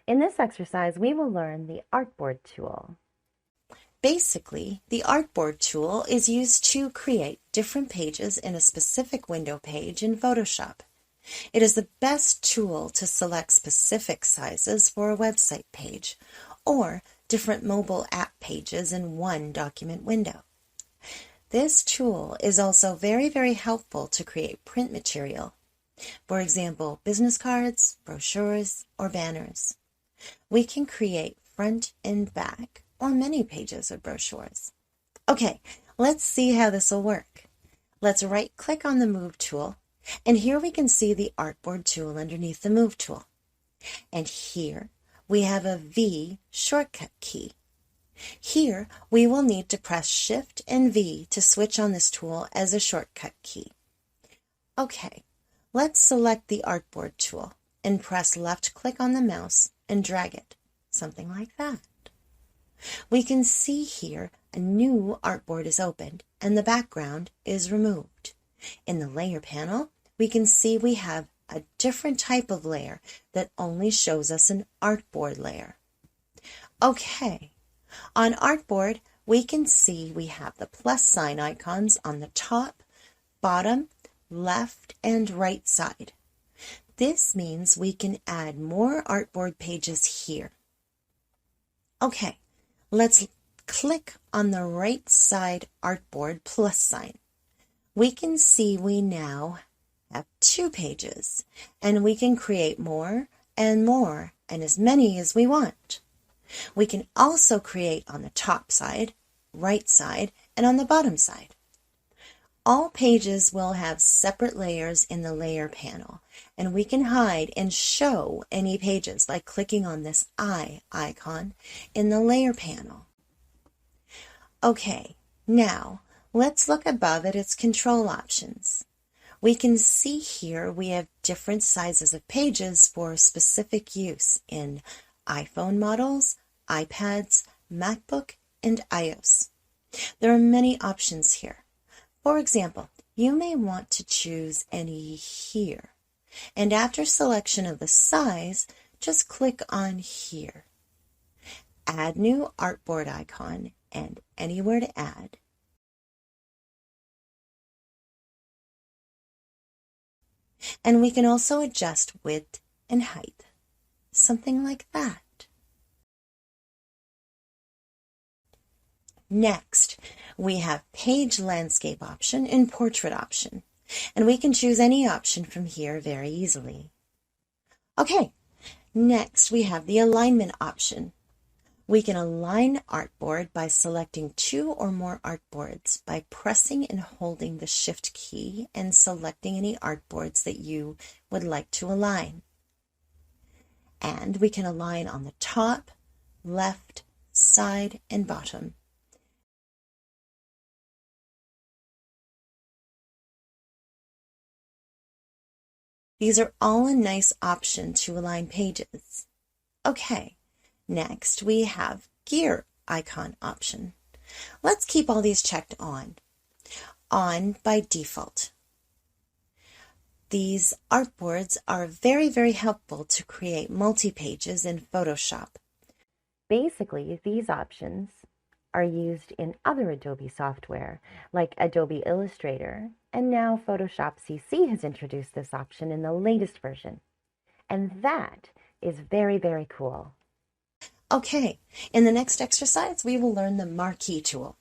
In this exercise, we will learn the Artboard tool. Basically, the Artboard tool is used to create different pages in a specific window page in Photoshop. It is the best tool to select specific sizes for a website page or different mobile app pages in one document window. This tool is also very helpful to create print material. For example, business cards, brochures, or banners. We can create front and back or many pages of brochures. Okay, let's see how this will work. Let's right-click on the Move tool, and here we can see the Artboard tool underneath the Move tool. And here we have a V shortcut key. Here we will need to press Shift and V to switch on this tool as a shortcut key. Okay, let's select the Artboard tool and press left-click on the mouse and drag it, something like that. We can see here a new artboard is opened and the background is removed. In the layer panel, we can see we have a different type of layer that only shows us an artboard layer. Okay, on Artboard, we can see we have the plus sign icons on the top, bottom, left, and right side. This means we can add more artboard pages here. Okay, let's click on the right side artboard plus sign. We can see we now have 2 pages, and we can create more and as many as we want. We can also create on the top side, right side, and on the bottom side. All pages will have separate layers in the layer panel, and we can hide and show any pages by clicking on this eye icon in the layer panel. Okay, now let's look above at its control options. We can see here we have different sizes of pages for specific use in iPhone models, iPads, MacBook, and iOS. There are many options here. For example, you may want to choose any here, and after selection of the size, just click on here. Add new artboard icon and anywhere to add. And we can also adjust width and height, something like that. Next, we have Page Landscape option and Portrait option, and we can choose any option from here very easily. Okay, next we have the Alignment option. We can align Artboard by selecting 2 or more artboards by pressing and holding the Shift key and selecting any artboards that you would like to align. And we can align on the top, left, side, and bottom. These are all a nice option to align pages. Okay, next we have Gear icon option. Let's keep all these checked on by default. These artboards are very helpful to create multi-pages in Photoshop. Basically, these options are used in other Adobe software like Adobe Illustrator, and now Photoshop CC has introduced this option in the latest version. And that is very cool. Okay, in the next exercise, we will learn the Marquee tool.